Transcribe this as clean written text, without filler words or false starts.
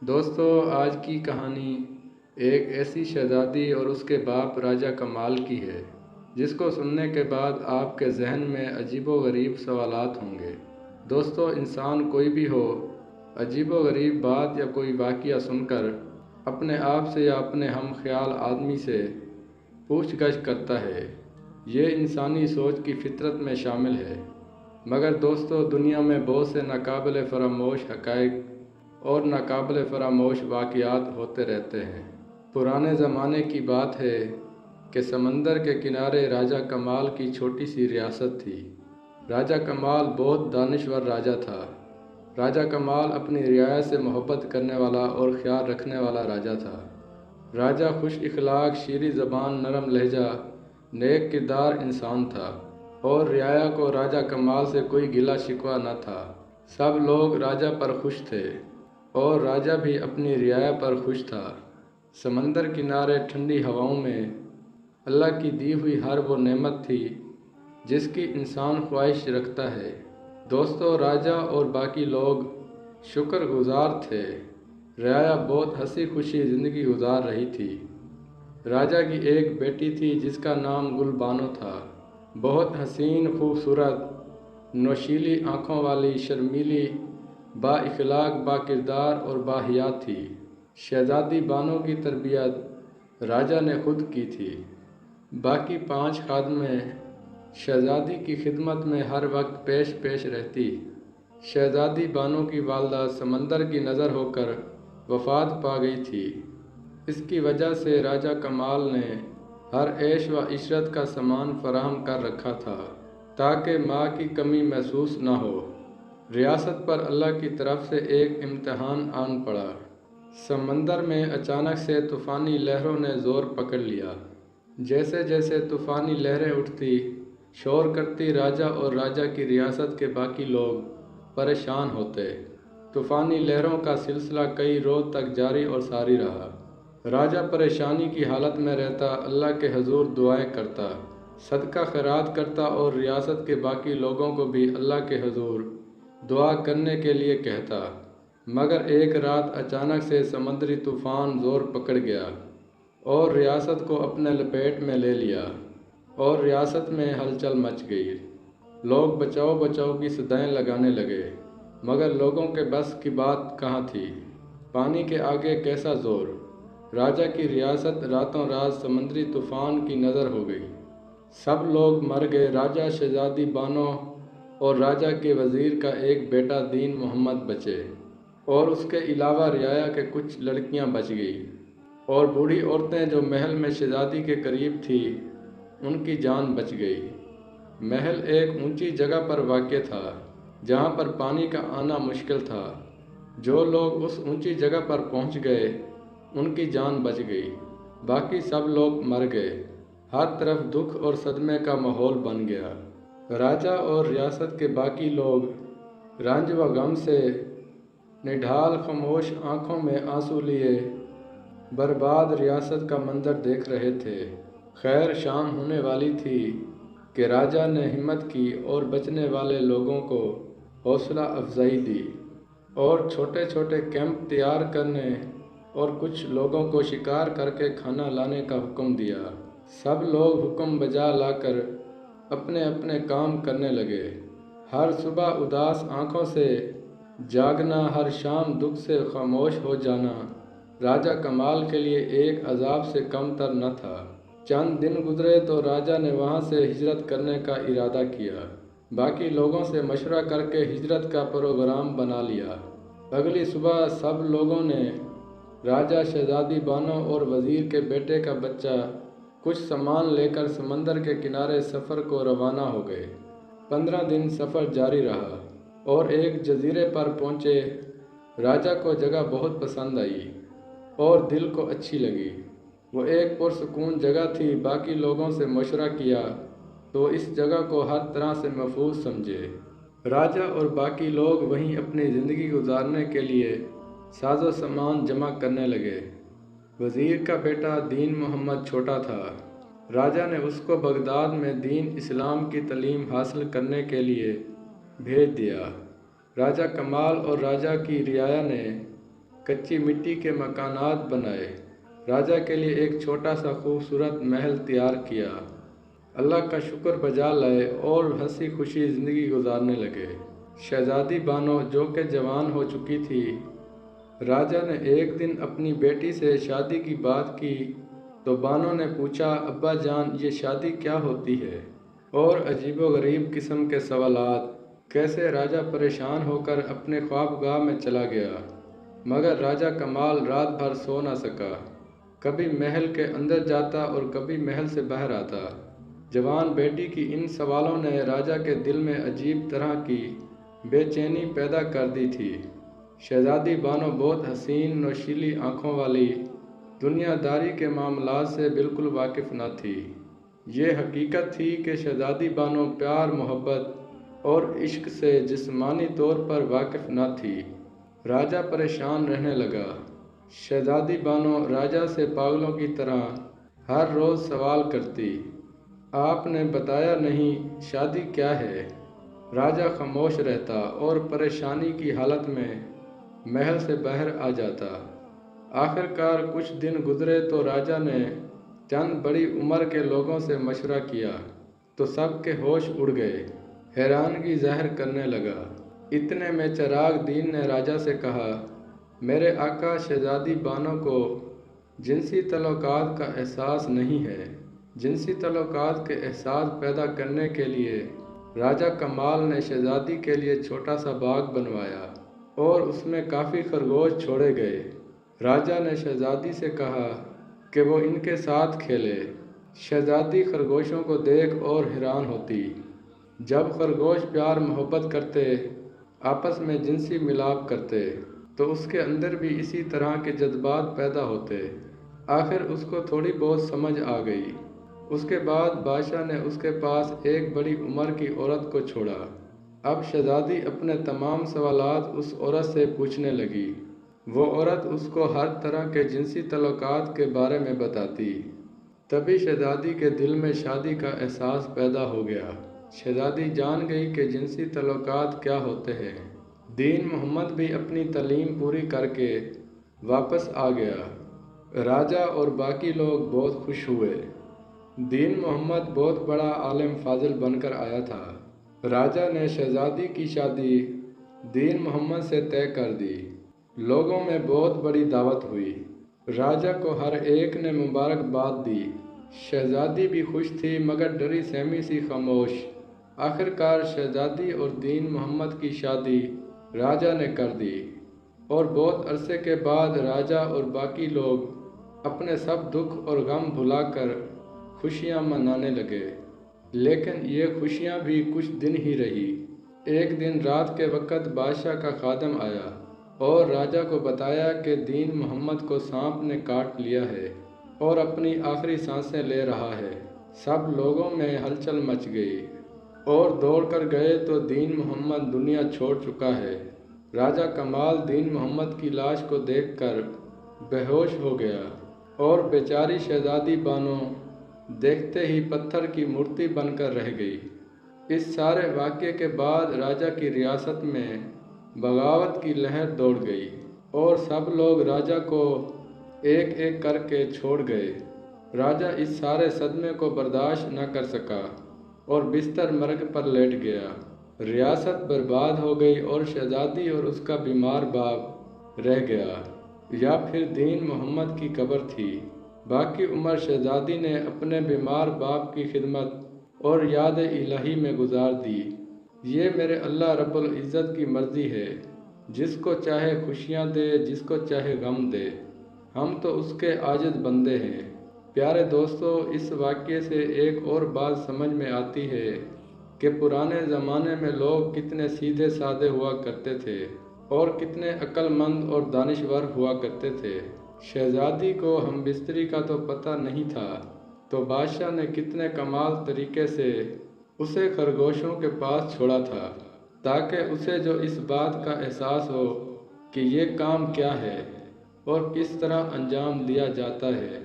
دوستو، آج کی کہانی ایک ایسی شہزادی اور اس کے باپ راجہ کمال کی ہے جس کو سننے کے بعد آپ کے ذہن میں عجیب و غریب سوالات ہوں گے۔ دوستو، انسان کوئی بھی ہو، عجیب و غریب بات یا کوئی واقعہ سن کر اپنے آپ سے یا اپنے ہم خیال آدمی سے پوچھ گچھ کرتا ہے۔ یہ انسانی سوچ کی فطرت میں شامل ہے۔ مگر دوستو، دنیا میں بہت سے ناقابل فراموش حقائق اور ناقابل فراموش واقعات ہوتے رہتے ہیں۔ پرانے زمانے کی بات ہے کہ سمندر کے کنارے راجہ کمال کی چھوٹی سی ریاست تھی۔ راجہ کمال بہت دانشور راجہ تھا۔ راجہ کمال اپنی رعایا سے محبت کرنے والا اور خیال رکھنے والا راجہ تھا۔ راجہ خوش اخلاق، شیریں زبان، نرم لہجہ، نیک کردار انسان تھا اور رعایا کو راجہ کمال سے کوئی گلہ شکوہ نہ تھا۔ سب لوگ راجہ پر خوش تھے اور راجہ بھی اپنی رعایا پر خوش تھا۔ سمندر کنارے ٹھنڈی ہواؤں میں اللہ کی دی ہوئی ہر وہ نعمت تھی جس کی انسان خواہش رکھتا ہے۔ دوستو، راجہ اور باقی لوگ شکر گزار تھے۔ رعایا بہت ہنسی خوشی زندگی گزار رہی تھی۔ راجہ کی ایک بیٹی تھی جس کا نام گل بانو تھا۔ بہت حسین، خوبصورت، نوشیلی آنکھوں والی، شرمیلی، با اخلاق، با کردار اور با حیا تھی۔ شہزادی بانو کی تربیت راجہ نے خود کی تھی۔ باقی 5 خادمیں شہزادی کی خدمت میں ہر وقت پیش رہتی۔ شہزادی بانو کی والدہ سمندر کی نظر ہو کر وفات پا گئی تھی۔ اس کی وجہ سے راجہ کمال نے ہر عیش و عشرت کا سامان فراہم کر رکھا تھا تاکہ ماں کی کمی محسوس نہ ہو۔ ریاست پر اللہ کی طرف سے ایک امتحان آن پڑا۔ سمندر میں اچانک سے طوفانی لہروں نے زور پکڑ لیا۔ جیسے جیسے طوفانی لہریں اٹھتی، شور کرتی، راجہ اور راجہ کی ریاست کے باقی لوگ پریشان ہوتے۔ طوفانی لہروں کا سلسلہ کئی روز تک جاری اور ساری رہا۔ راجہ پریشانی کی حالت میں رہتا، اللہ کے حضور دعائیں کرتا، صدقہ خیرات کرتا اور ریاست کے باقی لوگوں کو بھی اللہ کے حضور دعا کرنے کے لیے کہتا۔ مگر ایک رات اچانک سے سمندری طوفان زور پکڑ گیا اور ریاست کو اپنے لپیٹ میں لے لیا اور ریاست میں ہلچل مچ گئی۔ لوگ بچاؤ بچاؤ کی صدائیں لگانے لگے، مگر لوگوں کے بس کی بات کہاں تھی۔ پانی کے آگے کیسا زور۔ راجہ کی ریاست راتوں رات سمندری طوفان کی نظر ہو گئی۔ سب لوگ مر گئے۔ راجہ، شہزادی بانو اور راجہ کے وزیر کا ایک بیٹا دین محمد بچے اور اس کے علاوہ رعایا کے کچھ لڑکیاں بچ گئی اور بوڑھی عورتیں جو محل میں شہزادی کے قریب تھی ان کی جان بچ گئی۔ محل ایک اونچی جگہ پر واقع تھا جہاں پر پانی کا آنا مشکل تھا۔ جو لوگ اس اونچی جگہ پر پہنچ گئے ان کی جان بچ گئی، باقی سب لوگ مر گئے۔ ہر طرف دکھ اور صدمے کا ماحول بن گیا۔ راجہ اور ریاست کے باقی لوگ رنج و غم سے نڈھال خاموش آنکھوں میں آنسو لیے برباد ریاست کا منظر دیکھ رہے تھے۔ خیر شام ہونے والی تھی کہ راجہ نے ہمت کی اور بچنے والے لوگوں کو حوصلہ افزائی دی اور چھوٹے چھوٹے کیمپ تیار کرنے اور کچھ لوگوں کو شکار کر کے کھانا لانے کا حکم دیا۔ سب لوگ حکم بجا لا کر اپنے اپنے کام کرنے لگے۔ ہر صبح اداس آنکھوں سے جاگنا، ہر شام دکھ سے خاموش ہو جانا راجہ کمال کے لیے ایک عذاب سے کم تر نہ تھا۔ چند دن گزرے تو راجہ نے وہاں سے ہجرت کرنے کا ارادہ کیا۔ باقی لوگوں سے مشورہ کر کے ہجرت کا پروگرام بنا لیا۔ اگلی صبح سب لوگوں نے راجہ، شہزادی بانو اور وزیر کے بیٹے کا بچہ کچھ سامان لے کر سمندر کے کنارے سفر کو روانہ ہو گئے۔ 15 دن سفر جاری رہا اور ایک جزیرے پر پہنچے۔ راجہ کو جگہ بہت پسند آئی اور دل کو اچھی لگی۔ وہ ایک پرسکون جگہ تھی۔ باقی لوگوں سے مشورہ کیا تو اس جگہ کو ہر طرح سے محفوظ سمجھے۔ راجہ اور باقی لوگ وہیں اپنی زندگی گزارنے کے لیے ساز و سامان جمع کرنے لگے۔ وزیر کا بیٹا دین محمد چھوٹا تھا۔ راجہ نے اس کو بغداد میں دین اسلام کی تعلیم حاصل کرنے کے لیے بھیج دیا۔ راجہ کمال اور راجہ کی رعایا نے کچی مٹی کے مکانات بنائے، راجا کے لیے ایک چھوٹا سا خوبصورت محل تیار کیا، اللہ کا شکر بجا لائے اور ہنسی خوشی زندگی گزارنے لگے۔ شہزادی بانو جو کہ جوان ہو چکی تھی، راجا نے ایک دن اپنی بیٹی سے شادی کی بات کی تو بانو نے پوچھا، ابا جان یہ شادی کیا ہوتی ہے؟ اور عجیب و غریب قسم کے سوالات۔ کیسے راجا پریشان ہو کر اپنے خوابگاہ میں چلا گیا، مگر راجا کمال رات بھر سو نہ سکا، کبھی محل کے اندر جاتا اور کبھی محل سے باہر آتا۔ جوان بیٹی کی ان سوالوں نے راجا کے دل میں عجیب طرح کی بے چینی پیدا کر دی تھی۔ شہزادی بانو بہت حسین نوشیلی آنکھوں والی، دنیا داری کے معاملات سے بالکل واقف نہ تھی۔ یہ حقیقت تھی کہ شہزادی بانو پیار، محبت اور عشق سے جسمانی طور پر واقف نہ تھی۔ راجا پریشان رہنے لگا۔ شہزادی بانو راجا سے پاگلوں کی طرح ہر روز سوال کرتی، آپ نے بتایا نہیں شادی کیا ہے؟ راجا خاموش رہتا اور پریشانی کی حالت میں محل سے باہر آ جاتا۔ آخر کار کچھ دن گزرے تو راجا نے چند بڑی عمر کے لوگوں سے مشورہ کیا تو سب کے ہوش اڑ گئے، حیرانگی ظاہر کرنے لگا۔ اتنے میں چراغ دین نے راجا سے کہا، میرے آقا شہزادی بانو کو جنسی تعلقات کا احساس نہیں ہے۔ جنسی تعلقات کے احساس پیدا کرنے کے لیے راجا کمال نے شہزادی کے لیے چھوٹا سا باغ بنوایا اور اس میں کافی خرگوش چھوڑے گئے۔ راجا نے شہزادی سے کہا کہ وہ ان کے ساتھ کھیلے۔ شہزادی خرگوشوں کو دیکھ اور حیران ہوتی۔ جب خرگوش پیار محبت کرتے، آپس میں جنسی ملاپ کرتے تو اس کے اندر بھی اسی طرح کے جذبات پیدا ہوتے۔ آخر اس کو تھوڑی بہت سمجھ آ گئی۔ اس کے بعد بادشاہ نے اس کے پاس ایک بڑی عمر کی عورت کو چھوڑا۔ اب شہزادی اپنے تمام سوالات اس عورت سے پوچھنے لگی۔ وہ عورت اس کو ہر طرح کے جنسی تعلقات کے بارے میں بتاتی۔ تبھی شہزادی کے دل میں شادی کا احساس پیدا ہو گیا۔ شہزادی جان گئی کہ جنسی تعلقات کیا ہوتے ہیں۔ دین محمد بھی اپنی تعلیم پوری کر کے واپس آ گیا۔ راجا اور باقی لوگ بہت خوش ہوئے۔ دین محمد بہت بڑا عالم فاضل بن کر آیا تھا۔ راجا نے شہزادی کی شادی دین محمد سے طے کر دی۔ لوگوں میں بہت بڑی دعوت ہوئی۔ راجا کو ہر ایک نے مبارکباد دی۔ شہزادی بھی خوش تھی مگر ڈری سہمی سی خاموش۔ آخر کار شہزادی اور دین محمد کی شادی راجا نے کر دی اور بہت عرصے کے بعد راجا اور باقی لوگ اپنے سب دکھ اور غم بھلا کر خوشیاں منانے لگے۔ لیکن یہ خوشیاں بھی کچھ دن ہی رہی۔ ایک دن رات کے وقت بادشاہ کا خادم آیا اور راجا کو بتایا کہ دین محمد کو سانپ نے کاٹ لیا ہے اور اپنی آخری سانسیں لے رہا ہے۔ سب لوگوں میں ہلچل مچ گئی اور دوڑ کر گئے تو دین محمد دنیا چھوڑ چکا ہے۔ راجا کمال دین محمد کی لاش کو دیکھ کر بے ہوش ہو گیا اور بیچاری شہزادی بانو دیکھتے ہی پتھر کی مورتی بن کر رہ گئی۔ اس سارے واقعے کے بعد راجا کی ریاست میں بغاوت کی لہر دوڑ گئی اور سب لوگ راجا کو ایک ایک کر کے چھوڑ گئے۔ راجا اس سارے صدمے کو برداشت نہ کر سکا اور بستر مرگ پر لیٹ گیا۔ ریاست برباد ہو گئی اور شہزادی اور اس کا بیمار باپ رہ گیا، یا پھر دین محمد کی قبر تھی۔ باقی عمر شہزادی نے اپنے بیمار باپ کی خدمت اور یاد الہی میں گزار دی۔ یہ میرے اللہ رب العزت کی مرضی ہے، جس کو چاہے خوشیاں دے، جس کو چاہے غم دے، ہم تو اس کے عاجز بندے ہیں۔ پیارے دوستو، اس واقعے سے ایک اور بات سمجھ میں آتی ہے کہ پرانے زمانے میں لوگ کتنے سیدھے سادے ہوا کرتے تھے اور کتنے عقل مند اور دانشور ہوا کرتے تھے۔ شہزادی کو ہم بستری کا تو پتہ نہیں تھا تو بادشاہ نے کتنے کمال طریقے سے اسے خرگوشوں کے پاس چھوڑا تھا تاکہ اسے جو اس بات کا احساس ہو کہ یہ کام کیا ہے اور کس طرح انجام دیا جاتا ہے۔